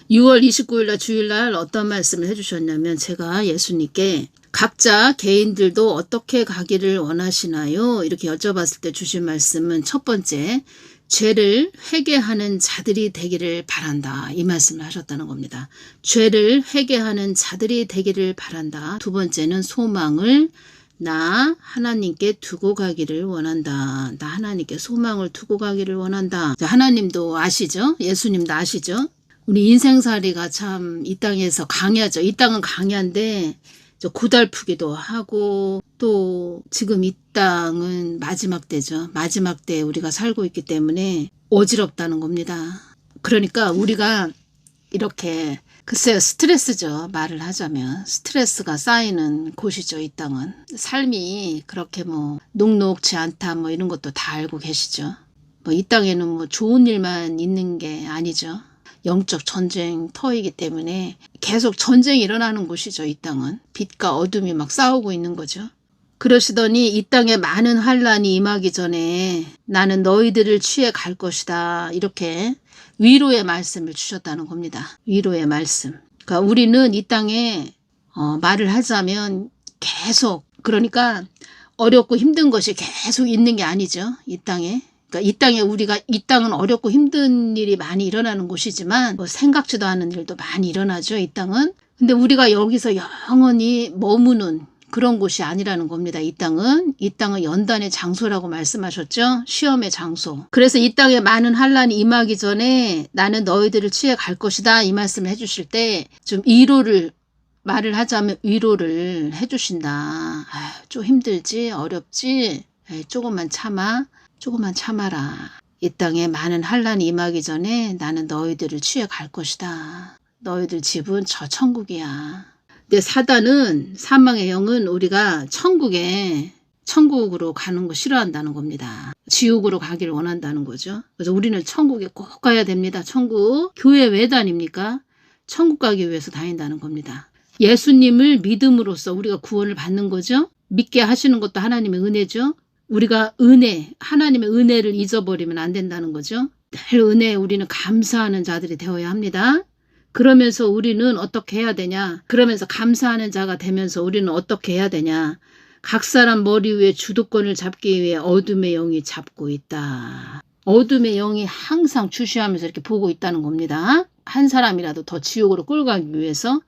6월 29일 날 주일날 어떤 말씀을 해주셨냐면 제가 예수님께 각자 개인들도 어떻게 가기를 원하시나요? 이렇게 여쭤봤을 때 주신 말씀은 첫 번째, 죄를 회개하는 자들이 되기를 바란다. 이 말씀을 하셨다는 겁니다. 죄를 회개하는 자들이 되기를 바란다. 두 번째는 소망을 나 하나님께 두고 가기를 원한다. 나 하나님께 소망을 두고 가기를 원한다. 하나님도 아시죠? 예수님도 아시죠? 우리 인생살이가 참 이 땅에서 강야죠. 이 땅은 강야인데 고달프기도 하고 또 지금 이 땅은 마지막 때죠. 마지막 때에 우리가 살고 있기 때문에 어지럽다는 겁니다. 그러니까 우리가 이렇게 글쎄요, 스트레스죠. 말을 하자면 스트레스가 쌓이는 곳이죠. 이 땅은 삶이 그렇게 뭐 녹록지 않다 뭐 이런 것도 다 알고 계시죠. 뭐 이 땅에는 뭐 좋은 일만 있는 게 아니죠. 영적 전쟁터이기 때문에 계속 전쟁이 일어나는 곳이죠. 이 땅은 빛과 어둠이 막 싸우고 있는 거죠. 그러시더니 이 땅에 많은 환란이 임하기 전에 나는 너희들을 취해 갈 것이다. 이렇게 위로의 말씀을 주셨다는 겁니다. 위로의 말씀. 그러니까 우리는 이 땅에 말을 하자면 계속 그러니까 어렵고 힘든 것이 계속 있는 게 아니죠. 이 땅에. 그러니까 이 땅에 우리가 이 땅은 어렵고 힘든 일이 많이 일어나는 곳이지만 뭐 생각지도 않은 일도 많이 일어나죠. 이 땅은. 근데 우리가 여기서 영원히 머무는 그런 곳이 아니라는 겁니다. 이 땅은 연단의 장소라고 말씀하셨죠. 시험의 장소. 그래서 이 땅에 많은 환란이 임하기 전에 나는 너희들을 취해 갈 것이다. 이 말씀을 해주실 때 좀 위로를 말을 하자면 위로를 해주신다. 좀 힘들지 어렵지 조금만 참아라. 이 땅에 많은 환란이 임하기 전에 나는 너희들을 취해 갈 것이다. 너희들 집은 저 천국이야. 근데 사단은 사망의 영은 우리가 천국으로 가는 거 싫어한다는 겁니다. 지옥으로 가기를 원한다는 거죠. 그래서 우리는 천국에 꼭 가야 됩니다. 천국. 교회 왜 다닙니까? 천국 가기 위해서 다닌다는 겁니다. 예수님을 믿음으로써 우리가 구원을 받는 거죠. 믿게 하시는 것도 하나님의 은혜죠. 우리가 하나님의 은혜를 잊어버리면 안 된다는 거죠. 늘 은혜에 우리는 감사하는 자들이 되어야 합니다. 그러면서 우리는 어떻게 해야 되냐? 그러면서 감사하는 자가 되면서 우리는 어떻게 해야 되냐? 각 사람 머리 위에 주도권을 잡기 위해 어둠의 영이 잡고 있다. 어둠의 영이 항상 주시하면서 이렇게 보고 있다는 겁니다. 한 사람이라도 더 지옥으로 끌고 가기 위해서.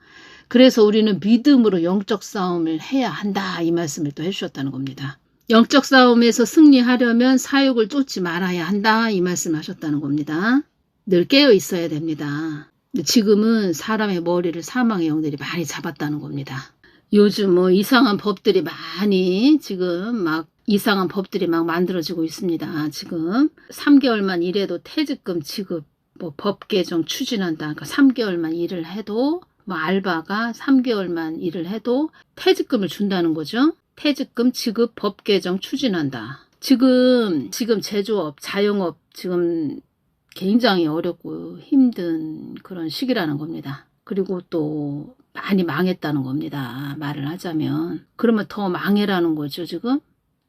그래서 우리는 믿음으로 영적 싸움을 해야 한다. 이 말씀을 또 해주셨다는 겁니다. 영적 싸움에서 승리하려면 사욕을 쫓지 말아야 한다. 이 말씀을 하셨다는 겁니다. 늘 깨어 있어야 됩니다. 지금은 사람의 머리를 사망의 영들이 많이 잡았다는 겁니다. 요즘 뭐 이상한 법들이 많이 지금 막 이상한 법들이 막 만들어지고 있습니다. 지금 3개월만 일해도 퇴직금 지급 뭐 법 개정 추진한다. 그러니까 3개월만 일을 해도 뭐 알바가 3개월만 일을 해도 퇴직금을 준다는 거죠. 퇴직금 지급 법 개정 추진한다. 지금 제조업, 자영업 지금 굉장히 어렵고 힘든 그런 시기라는 겁니다. 그리고 또 많이 망했다는 겁니다. 말을 하자면. 그러면 더 망해라는 거죠. 지금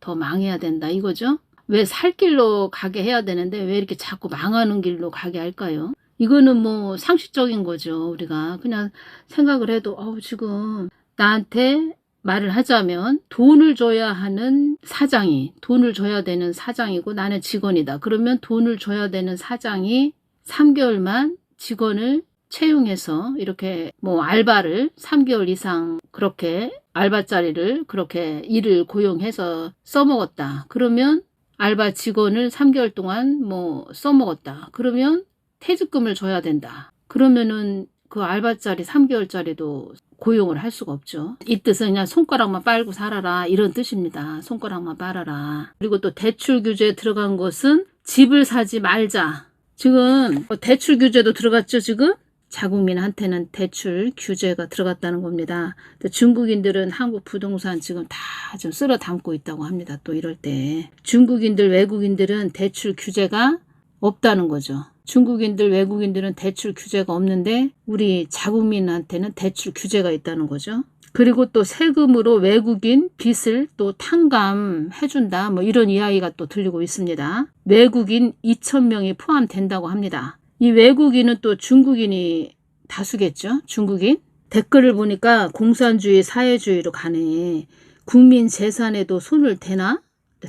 더 망해야 된다 이거죠. 왜 살 길로 가게 해야 되는데 왜 이렇게 자꾸 망하는 길로 가게 할까요? 이거는 뭐 상식적인 거죠. 우리가 그냥 생각을 해도 지금 나한테 말을 하자면 돈을 줘야 하는 사장이 돈을 줘야 되는 사장이고 나는 직원이다. 그러면 돈을 줘야 되는 사장이 3개월만 직원을 채용해서 이렇게 뭐 알바를 3개월 이상 그렇게 알바자리를 그렇게 일을 고용해서 써먹었다. 그러면 알바 직원을 3개월 동안 뭐 써먹었다. 그러면 퇴직금을 줘야 된다. 그러면은 그 알바짜리 3개월짜리도 고용을 할 수가 없죠. 이 뜻은 그냥 손가락만 빨고 살아라 이런 뜻입니다. 손가락만 빨아라. 그리고 또 대출 규제에 들어간 것은 집을 사지 말자. 지금 대출 규제도 들어갔죠. 지금 자국민한테는 대출 규제가 들어갔다는 겁니다. 중국인들은 한국 부동산 지금 다 좀 쓸어 담고 있다고 합니다. 또 이럴 때 중국인들 외국인들은 대출 규제가 없다는 거죠. 중국인들 외국인들은 대출 규제가 없는데 우리 자국민한테는 대출 규제가 있다는 거죠. 그리고 또 세금으로 외국인 빚을 또 탕감해준다 뭐 이런 이야기가 또 들리고 있습니다. 외국인 2,000명이 포함된다고 합니다. 이 외국인은 또 중국인이 다수겠죠. 중국인. 댓글을 보니까 공산주의 사회주의로 가네. 국민 재산에도 손을 대나?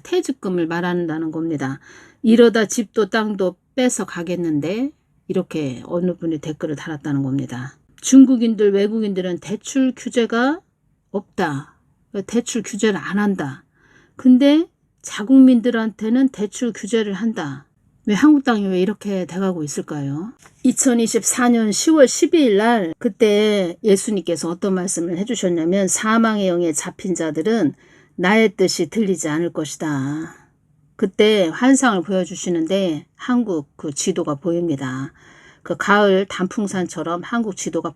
퇴직금을 말한다는 겁니다. 이러다 집도 땅도 뺏어 가겠는데 이렇게 어느 분이 댓글을 달았다는 겁니다. 중국인들 외국인들은 대출 규제가 없다. 대출 규제를 안 한다. 근데 자국민들한테는 대출 규제를 한다. 왜 한국 땅이 왜 이렇게 돼가고 있을까요? 2024년 10월 12일 날 그때 예수님께서 어떤 말씀을 해주셨냐면 사망의 영에 잡힌 자들은 나의 뜻이 들리지 않을 것이다. 그때 환상을 보여주시는데 한국 그 지도가 보입니다. 그 가을 단풍산처럼 한국 지도가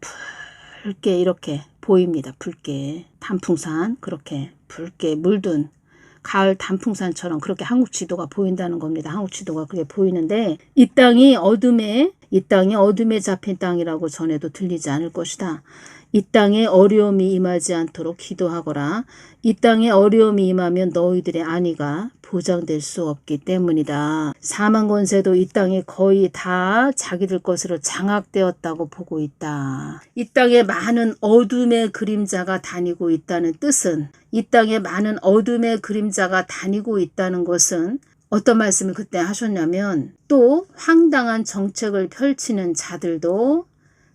붉게 이렇게 보입니다. 붉게 단풍산 그렇게 붉게 물든 가을 단풍산처럼 그렇게 한국 지도가 보인다는 겁니다. 한국 지도가 그렇게 보이는데 이 땅이 어둠에 잡힌 땅이라고 전해도 들리지 않을 것이다. 이 땅에 어려움이 임하지 않도록 기도하거라. 이 땅에 어려움이 임하면 너희들의 안위가 보장될 수 없기 때문이다. 사망 권세도 이 땅이 거의 다 자기들 것으로 장악되었다고 보고 있다. 이 땅에 많은 어둠의 그림자가 다니고 있다는 뜻은 이 땅에 많은 어둠의 그림자가 다니고 있다는 것은 어떤 말씀을 그때 하셨냐면 또 황당한 정책을 펼치는 자들도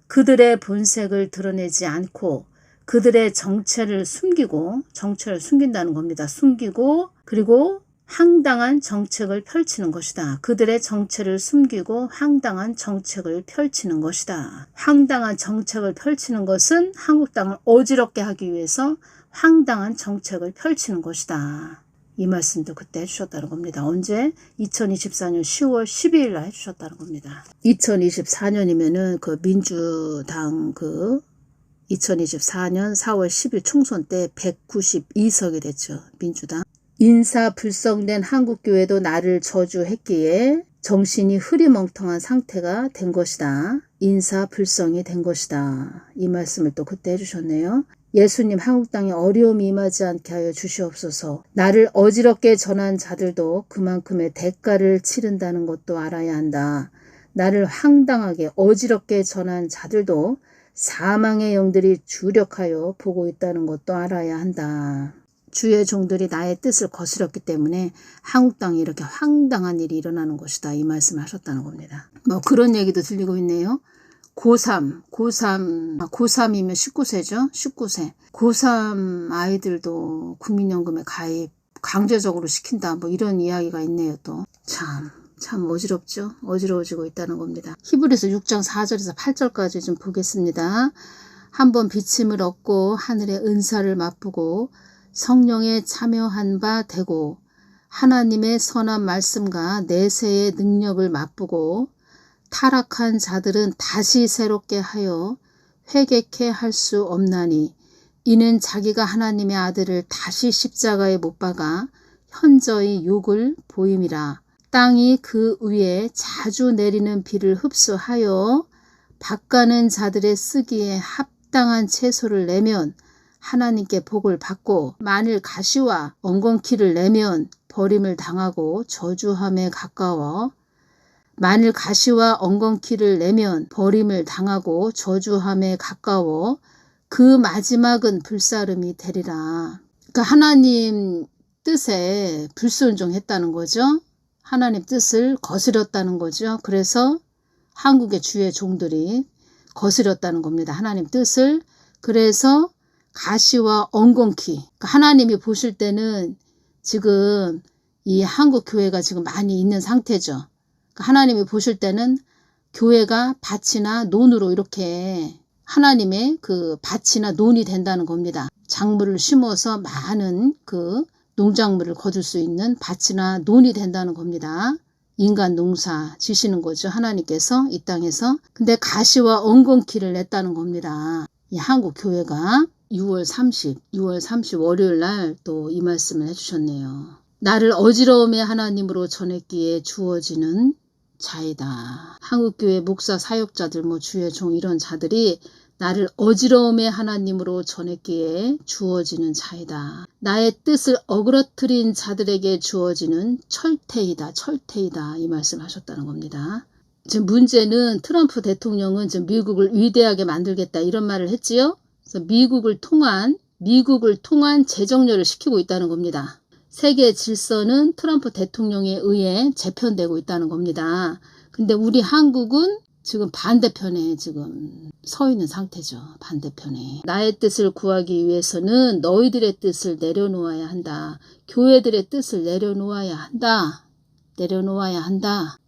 그들의 본색을 드러내지 않고 그들의 정체를 숨긴다는 겁니다. 숨기고 그리고 황당한 정책을 펼치는 것이다. 그들의 정체를 숨기고 황당한 정책을 펼치는 것이다. 황당한 정책을 펼치는 것은 한국 땅을 어지럽게 하기 위해서 황당한 정책을 펼치는 것이다. 이 말씀도 그때 해주셨다는 겁니다. 언제? 2024년 10월 12일 날 해주셨다는 겁니다. 2024년이면은 그 민주당 2024년 4월 10일 총선 때 192석이 됐죠. 민주당. 인사불성된 한국교회도 나를 저주했기에 정신이 흐리멍텅한 상태가 된 것이다. 인사불성이 된 것이다. 이 말씀을 또 그때 해주셨네요. 예수님 한국 땅에 어려움이 임하지 않게 하여 주시옵소서. 나를 어지럽게 전한 자들도 그만큼의 대가를 치른다는 것도 알아야 한다. 나를 황당하게 어지럽게 전한 자들도 사망의 영들이 주력하여 보고 있다는 것도 알아야 한다. 주의 종들이 나의 뜻을 거스렸기 때문에 한국 땅에 이렇게 황당한 일이 일어나는 것이다. 이 말씀을 하셨다는 겁니다. 뭐 그런 얘기도 들리고 있네요. 고3이면 19세죠. 19세. 고3 아이들도 국민연금에 가입 강제적으로 시킨다. 뭐 이런 이야기가 있네요. 또 참 어지럽죠. 어지러워지고 있다는 겁니다. 히브리서 6장 4절에서 8절까지 좀 보겠습니다. 한번 비침을 얻고 하늘의 은사를 맛보고 성령에 참여한 바 되고 하나님의 선한 말씀과 내세의 능력을 맛보고 타락한 자들은 다시 새롭게 하여 회개케 할 수 없나니 이는 자기가 하나님의 아들을 다시 십자가에 못 박아 현저히 욕을 보임이라. 땅이 그 위에 자주 내리는 비를 흡수하여 밭가는 자들의 쓰기에 합당한 채소를 내면 하나님께 복을 받고 만일 가시와 엉겅퀴를 내면 버림을 당하고 저주함에 가까워 만일 가시와 엉겅퀴를 내면 버림을 당하고 저주함에 가까워 그 마지막은 불사름이 되리라. 그러니까 하나님 뜻에 불순종했다는 거죠. 하나님 뜻을 거스렸다는 거죠. 그래서 한국의 주의 종들이 거스렸다는 겁니다. 하나님 뜻을. 그래서 가시와 엉겅퀴. 그러니까 하나님이 보실 때는 지금 이 한국 교회가 지금 많이 있는 상태죠. 하나님이 보실 때는 교회가 밭이나 논으로 이렇게 하나님의 그 밭이나 논이 된다는 겁니다. 작물을 심어서 많은 그 농작물을 거둘 수 있는 밭이나 논이 된다는 겁니다. 인간 농사 지시는 거죠. 하나님께서 이 땅에서. 근데 가시와 엉겅퀴를 냈다는 겁니다. 이 한국 교회가 6월 30 월요일 날 또 이 말씀을 해주셨네요. 나를 어지러움의 하나님으로 전했기에 주어지는 자이다. 한국교회 목사 사역자들 주의 종 이런 자들이 나를 어지러움의 하나님으로 전했기에 주어지는 자이다. 나의 뜻을 어그러뜨린 자들에게 주어지는 철퇴이다. 이 말씀을 하셨다는 겁니다. 지금 문제는 트럼프 대통령은 지금 미국을 위대하게 만들겠다 이런 말을 했지요. 그래서 미국을 통한 재정렬을 시키고 있다는 겁니다. 세계 질서는 트럼프 대통령에 의해 재편되고 있다는 겁니다. 근데 우리 한국은 지금 반대편에 지금 서 있는 상태죠. 반대편에. 나의 뜻을 구하기 위해서는 너희들의 뜻을 내려놓아야 한다. 교회들의 뜻을 내려놓아야 한다.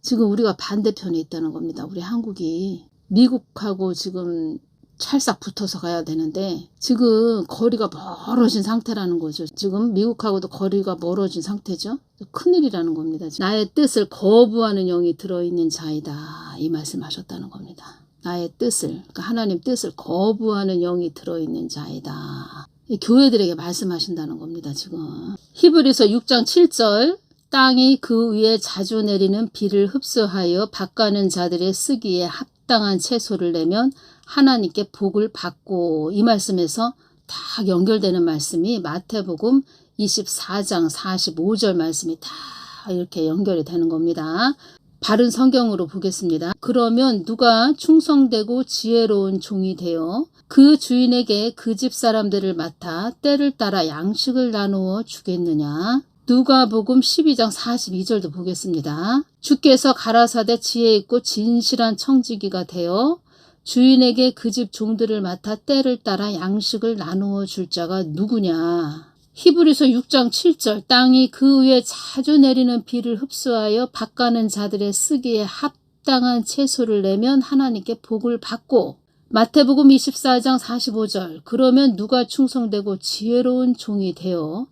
지금 우리가 반대편에 있다는 겁니다. 우리 한국이. 미국하고 지금 찰싹 붙어서 가야 되는데 지금 거리가 멀어진 상태라는 거죠. 지금 미국하고도 거리가 멀어진 상태죠. 큰일이라는 겁니다. 나의 뜻을 거부하는 영이 들어있는 자이다. 이 말씀하셨다는 겁니다. 나의 뜻을, 그러니까 하나님 뜻을 거부하는 영이 들어있는 자이다. 교회들에게 말씀하신다는 겁니다. 지금. 히브리서 6장 7절 땅이 그 위에 자주 내리는 비를 흡수하여 밭가는 자들의 쓰기에 합당한 채소를 내면 하나님께 복을 받고, 이 말씀에서 딱 연결되는 말씀이 마태복음 24장 45절 말씀이 다 이렇게 연결이 되는 겁니다. 바른 성경으로 보겠습니다. 그러면 누가 충성되고 지혜로운 종이 되어 그 주인에게 그 집 사람들을 맡아 때를 따라 양식을 나누어 주겠느냐. 누가복음 12장 42절도 보겠습니다. 주께서 가라사대 지혜 있고 진실한 청지기가 되어 주인에게 그 집 종들을 맡아 때를 따라 양식을 나누어 줄 자가 누구냐. 히브리서 6장 7절 땅이 그 위에 자주 내리는 비를 흡수하여 밭가는 자들의 쓰기에 합당한 채소를 내면 하나님께 복을 받고, 마태복음 24장 45절 그러면 누가 충성되고 지혜로운 종이 되어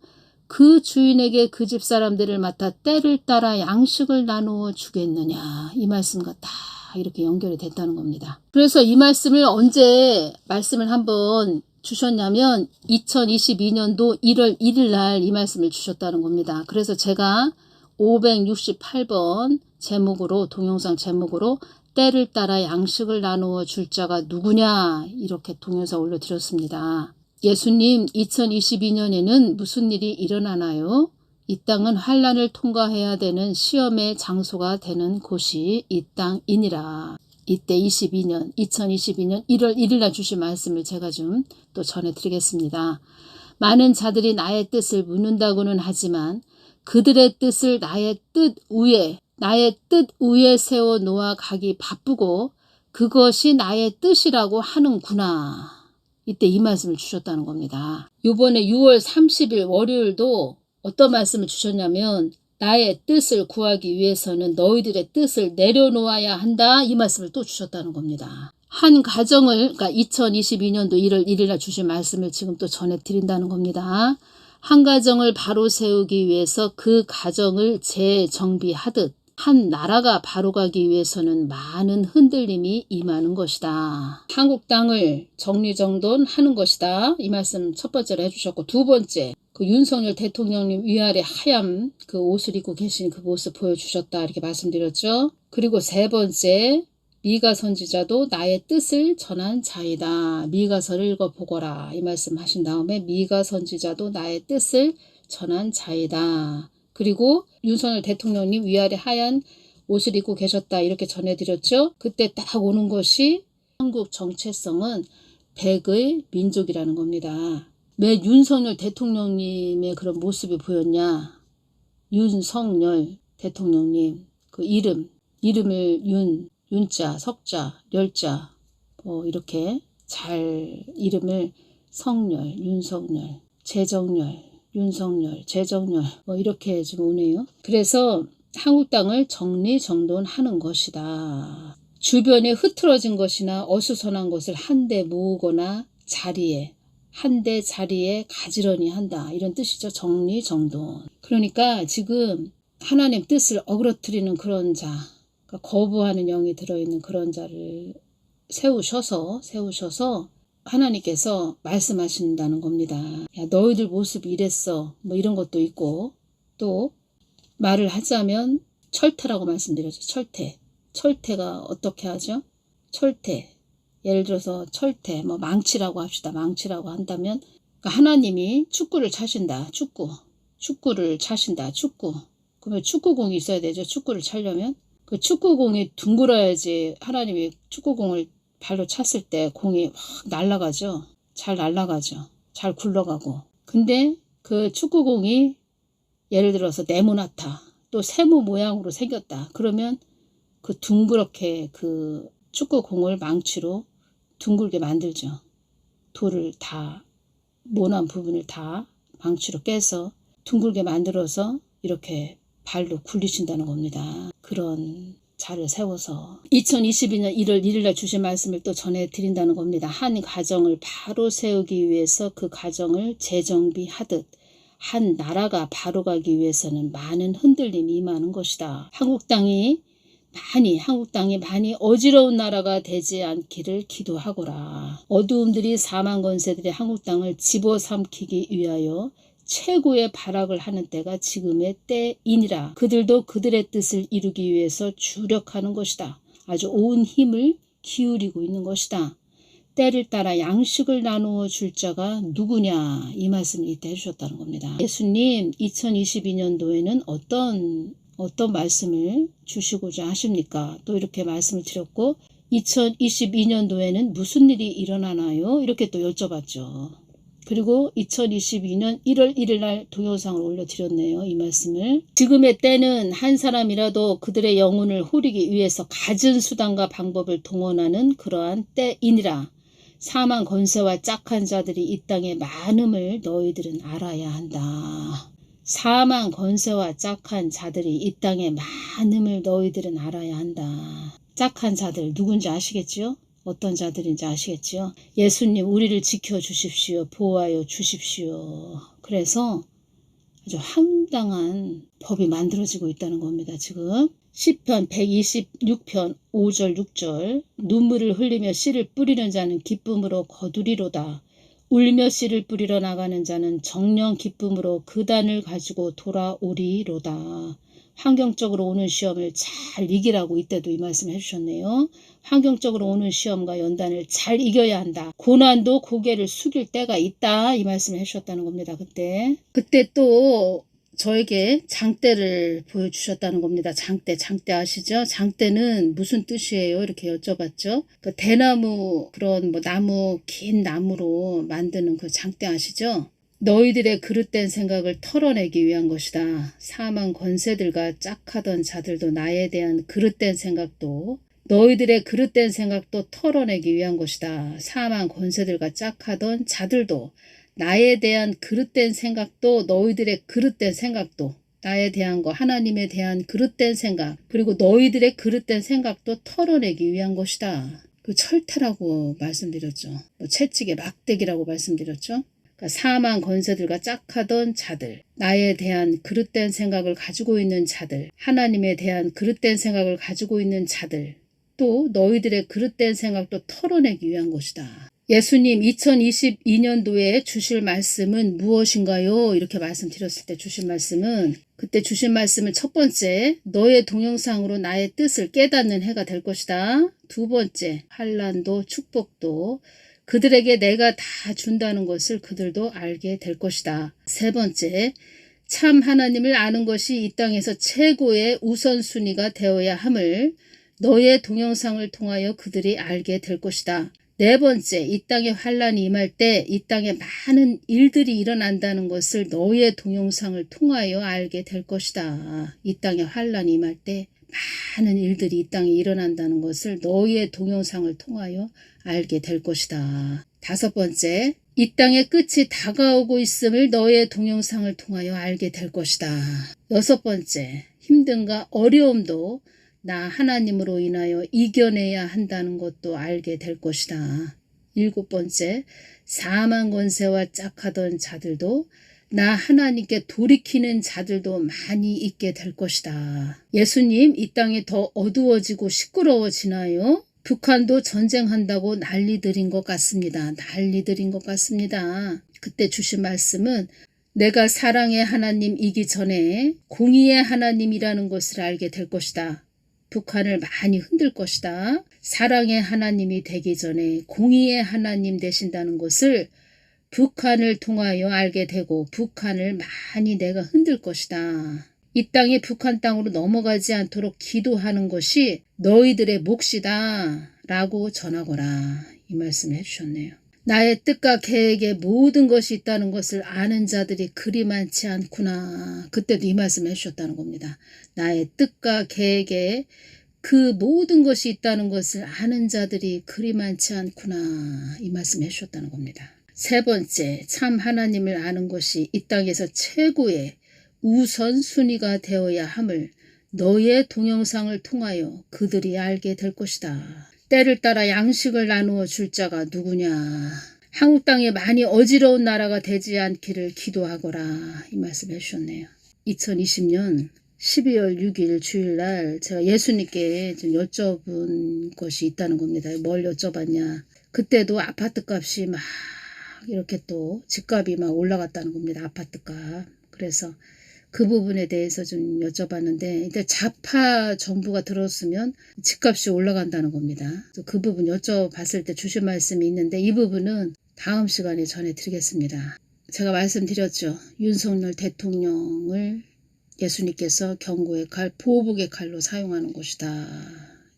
그 주인에게 그 집 사람들을 맡아 때를 따라 양식을 나누어 주겠느냐. 이 말씀과 다 이렇게 연결이 됐다는 겁니다. 그래서 이 말씀을 언제 말씀을 한번 주셨냐면 2022년도 1월 1일 날 이 말씀을 주셨다는 겁니다. 그래서 제가 568번 제목으로, 동영상 제목으로 때를 따라 양식을 나누어 줄 자가 누구냐 이렇게 동영상 올려드렸습니다. 예수님, 2022년에는 무슨 일이 일어나나요? 이 땅은 환난을 통과해야 되는 시험의 장소가 되는 곳이 이 땅이니라. 이때 2022년 1월 1일 날 주신 말씀을 제가 좀 또 전해드리겠습니다. 많은 자들이 나의 뜻을 묻는다고는 하지만 그들의 뜻을 나의 뜻 위에 세워 놓아 가기 바쁘고 그것이 나의 뜻이라고 하는구나. 이때 이 말씀을 주셨다는 겁니다. 이번에 6월 30일 월요일도 어떤 말씀을 주셨냐면 나의 뜻을 구하기 위해서는 너희들의 뜻을 내려놓아야 한다. 이 말씀을 또 주셨다는 겁니다. 한 가정을, 그러니까 2022년도 1월 1일 날 주신 말씀을 지금 또 전해드린다는 겁니다. 한 가정을 바로 세우기 위해서 그 가정을 재정비하듯 한 나라가 바로 가기 위해서는 많은 흔들림이 임하는 것이다. 한국 땅을 정리정돈하는 것이다. 이 말씀 첫 번째로 해주셨고, 두 번째, 그 윤석열 대통령님 위아래 하얀 그 옷을 입고 계신 그 모습 보여주셨다. 이렇게 말씀드렸죠. 그리고 세 번째, 미가 선지자도 나의 뜻을 전한 자이다. 미가서를 읽어보거라. 이 말씀 하신 다음에 미가 선지자도 나의 뜻을 전한 자이다. 그리고 윤석열 대통령님 위아래 하얀 옷을 입고 계셨다. 이렇게 전해드렸죠. 그때 딱 오는 것이 한국 정체성은 백의 민족이라는 겁니다. 왜 윤석열 대통령님의 그런 모습이 보였냐. 윤석열 대통령님 그 이름을 윤자, 석자, 렬자 이렇게 잘 이름을 성렬, 윤석열, 재정렬, 윤석열, 재정렬 이렇게 좀 오네요. 그래서 한국 땅을 정리정돈하는 것이다. 주변에 흐트러진 것이나 어수선한 것을 한데 모으거나 한데 자리에 가지런히 한다. 이런 뜻이죠. 정리정돈. 그러니까 지금 하나님 뜻을 어그러뜨리는 그런 자, 그러니까 거부하는 영이 들어있는 그런 자를 세우셔서 하나님께서 말씀하신다는 겁니다. 야, 너희들 모습이 이랬어. 이런 것도 있고, 또 말을 하자면 철퇴라고 말씀드렸죠. 철퇴가 어떻게 하죠? 철퇴. 예를 들어서 철퇴, 망치라고 합시다. 망치라고 한다면 그러니까 하나님이 축구를 차신다. 축구를 차신다. 축구. 그러면 축구공이 있어야 되죠. 축구를 차려면. 그 축구공이 둥글어야지 하나님이 축구공을 발로 찼을 때 공이 확 날아가죠. 잘 날아가죠. 잘 굴러가고. 근데 그 축구공이 예를 들어서 네모나타 또 세모 모양으로 생겼다. 그러면 그 둥그렇게 그 축구공을 망치로 둥글게 만들죠. 돌을 다 모난 부분을 다 망치로 깨서 둥글게 만들어서 이렇게 발로 굴리신다는 겁니다. 그런 자를 세워서 2022년 1월 1일 날 주신 말씀을 또 전해드린다는 겁니다. 한 가정을 바로 세우기 위해서 그 가정을 재정비하듯 한 나라가 바로 가기 위해서는 많은 흔들림이 임하는 것이다. 한국 땅이 많이 어지러운 나라가 되지 않기를 기도하거라. 어두움들이 사망 권세들의 한국 땅을 집어삼키기 위하여 최고의 발악을 하는 때가 지금의 때이니라. 그들도 그들의 뜻을 이루기 위해서 주력하는 것이다. 아주 온 힘을 기울이고 있는 것이다. 때를 따라 양식을 나누어 줄 자가 누구냐, 이 말씀을 이때 해주셨다는 겁니다. 예수님 2022년도에는 어떤 말씀을 주시고자 하십니까? 또 이렇게 말씀을 드렸고 2022년도에는 무슨 일이 일어나나요? 이렇게 또 여쭤봤죠. 그리고 2022년 1월 1일 날 동영상을 올려드렸네요. 이 말씀을. 지금의 때는 한 사람이라도 그들의 영혼을 후리기 위해서 갖은 수단과 방법을 동원하는 그러한 때이니라. 사망 권세와 짝한 자들이 이 땅에 많음을 너희들은 알아야 한다. 사망 권세와 짝한 자들이 이 땅에 많음을 너희들은 알아야 한다. 짝한 자들 누군지 아시겠죠? 어떤 자들인지 아시겠죠? 예수님 우리를 지켜주십시오. 보호하여 주십시오. 그래서 아주 황당한 법이 만들어지고 있다는 겁니다. 지금 시편 126편 5절 6절 눈물을 흘리며 씨를 뿌리는 자는 기쁨으로 거두리로다. 울며 씨를 뿌리러 나가는 자는 정령 기쁨으로 그 단을 가지고 돌아오리로다. 환경적으로 오는 시험을 잘 이기라고 이때도 이 말씀을 해주셨네요. 환경적으로 오는 시험과 연단을 잘 이겨야 한다. 고난도 고개를 숙일 때가 있다. 이 말씀을 해주셨다는 겁니다. 그때 또 저에게 장대를 보여주셨다는 겁니다. 장대 아시죠? 장대는 무슨 뜻이에요? 이렇게 여쭤봤죠. 그 대나무 그런 긴 나무로 만드는 그 장대 아시죠? 너희들의 그릇된 생각을 털어내기 위한 것이다. 사망 권세들과 짝하던 자들도 나에 대한 그릇된 생각도 너희들의 그릇된 생각도 털어내기 위한 것이다. 사망 권세들과 짝하던 자들도 나에 대한 그릇된 생각도 너희들의 그릇된 생각도 나에 대한 거 하나님에 대한 그릇된 생각 그리고 너희들의 그릇된 생각도 털어내기 위한 것이다. 그 철퇴라고 말씀드렸죠. 채찍의 막대기라고 말씀드렸죠. 사망 권세들과 짝하던 자들, 나에 대한 그릇된 생각을 가지고 있는 자들, 하나님에 대한 그릇된 생각을 가지고 있는 자들, 또 너희들의 그릇된 생각도 털어내기 위한 것이다. 예수님 2022년도에 주실 말씀은 무엇인가요? 이렇게 말씀드렸을 때 그때 주신 말씀은 첫 번째, 너의 동영상으로 나의 뜻을 깨닫는 해가 될 것이다. 두 번째, 환난도 축복도 그들에게 내가 다 준다는 것을 그들도 알게 될 것이다. 세 번째, 참 하나님을 아는 것이 이 땅에서 최고의 우선순위가 되어야 함을 너의 동영상을 통하여 그들이 알게 될 것이다. 네 번째, 이 땅에 환난이 임할 때 이 땅에 많은 일들이 일어난다는 것을 너의 동영상을 통하여 알게 될 것이다. 이 땅에 환난이 임할 때 많은 일들이 이 땅에 일어난다는 것을 너의 동영상을 통하여 알게 될 것이다. 다섯 번째, 이 땅의 끝이 다가오고 있음을 너의 동영상을 통하여 알게 될 것이다. 여섯 번째, 힘듦과 어려움도 나 하나님으로 인하여 이겨내야 한다는 것도 알게 될 것이다. 일곱 번째, 사망 권세와 짝하던 자들도 나 하나님께 돌이키는 자들도 많이 있게 될 것이다. 예수님, 이 땅이 더 어두워지고 시끄러워지나요? 북한도 전쟁한다고 난리들인 것 같습니다. 그때 주신 말씀은 내가 사랑의 하나님이기 전에 공의의 하나님이라는 것을 알게 될 것이다. 북한을 많이 흔들 것이다. 사랑의 하나님이 되기 전에 공의의 하나님 되신다는 것을 북한을 통하여 알게 되고 북한을 많이 내가 흔들 것이다. 이 땅이 북한 땅으로 넘어가지 않도록 기도하는 것이 너희들의 몫이다 라고 전하거라. 이 말씀을 해주셨네요. 나의 뜻과 계획에 모든 것이 있다는 것을 아는 자들이 그리 많지 않구나. 그때도 이 말씀을 해주셨다는 겁니다. 나의 뜻과 계획에 그 모든 것이 있다는 것을 아는 자들이 그리 많지 않구나. 이 말씀을 해주셨다는 겁니다. 세 번째, 참 하나님을 아는 것이 이 땅에서 최고의 우선순위가 되어야 함을 너의 동영상을 통하여 그들이 알게 될 것이다. 때를 따라 양식을 나누어 줄 자가 누구냐. 한국 땅에 많이 어지러운 나라가 되지 않기를 기도하거라. 이 말씀 해주셨네요. 2020년 12월 6일 주일날 제가 예수님께 좀 여쭤본 것이 있다는 겁니다. 뭘 여쭤봤냐. 그때도 아파트 값이 막 이렇게 또 집값이 막 올라갔다는 겁니다. 아파트값. 그래서 그 부분에 대해서 좀 여쭤봤는데 이제 좌파 정부가 들었으면 집값이 올라간다는 겁니다. 그 부분 여쭤봤을 때 주신 말씀이 있는데 이 부분은 다음 시간에 전해드리겠습니다. 제가 말씀드렸죠. 윤석열 대통령을 예수님께서 경고의 칼, 보복의 칼로 사용하는 것이다.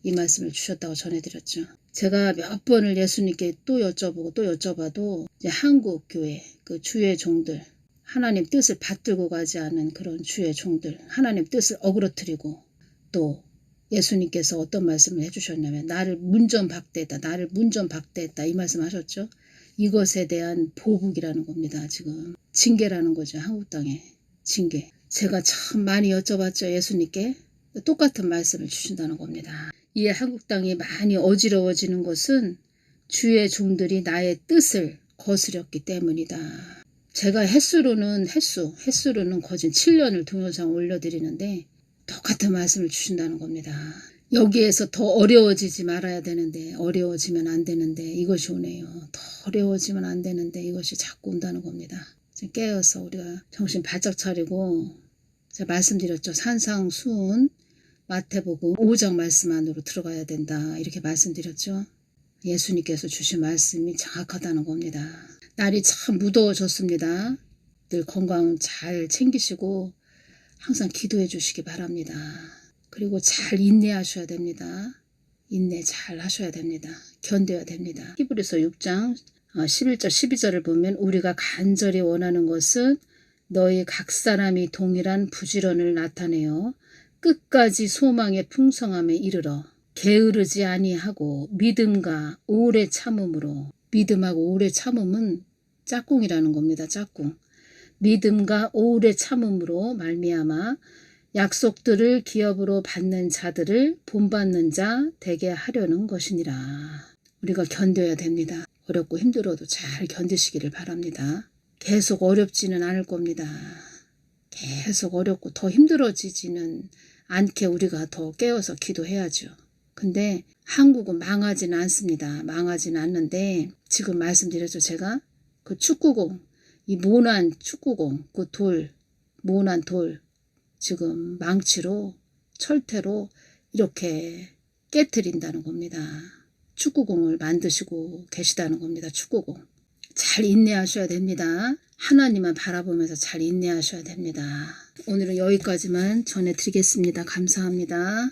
이 말씀을 주셨다고 전해드렸죠. 제가 몇 번을 예수님께 또 여쭤보고 또 여쭤봐도 이제 한국 교회 그 주의 종들 하나님 뜻을 받들고 가지 않은 그런 주의 종들 하나님 뜻을 어그러뜨리고 또 예수님께서 어떤 말씀을 해주셨냐면 나를 문전박대했다. 나를 문전박대했다. 이 말씀 하셨죠. 이것에 대한 보복이라는 겁니다. 지금 징계라는 거죠. 한국 땅에 징계. 제가 참 많이 여쭤봤죠. 예수님께. 똑같은 말씀을 주신다는 겁니다. 이 한국 땅이 많이 어지러워지는 것은 주의 종들이 나의 뜻을 거스렸기 때문이다. 제가 횟수로는 거진 7년을 동영상 올려드리는데 똑같은 말씀을 주신다는 겁니다. 여기에서 더 어려워지지 말아야 되는데 어려워지면 안 되는데 이것이 오네요. 더 어려워지면 안 되는데 이것이 자꾸 온다는 겁니다. 깨어서 우리가 정신 바짝 차리고 제가 말씀드렸죠. 산상수훈 마태복음 5장 말씀 안으로 들어가야 된다. 이렇게 말씀드렸죠. 예수님께서 주신 말씀이 정확하다는 겁니다. 날이 참 무더워졌습니다. 늘 건강 잘 챙기시고 항상 기도해 주시기 바랍니다. 그리고 잘 인내하셔야 됩니다. 인내 잘 하셔야 됩니다. 견뎌야 됩니다. 히브리서 6장 11절 12절을 보면 우리가 간절히 원하는 것은 너희 각 사람이 동일한 부지런을 나타내어 끝까지 소망의 풍성함에 이르러 게으르지 아니하고 믿음과 오래 참음으로 믿음하고 오래 참음은 짝꿍이라는 겁니다. 짝꿍. 믿음과 오래 참음으로 말미암아 약속들을 기업으로 받는 자들을 본받는 자 되게 하려는 것이니라. 우리가 견뎌야 됩니다. 어렵고 힘들어도 잘 견디시기를 바랍니다. 계속 어렵지는 않을 겁니다. 계속 어렵고 더 힘들어지지는 않게 우리가 더 깨어서 기도해야죠. 근데 한국은 망하지는 않습니다. 망하지는 않는데 지금 말씀드렸죠. 제가 그 축구공, 이 모난 축구공, 그 돌, 모난 돌 지금 망치로 철퇴로 이렇게 깨트린다는 겁니다. 축구공을 만드시고 계시다는 겁니다. 축구공. 잘 인내하셔야 됩니다. 하나님만 바라보면서 잘 인내하셔야 됩니다. 오늘은 여기까지만 전해드리겠습니다. 감사합니다.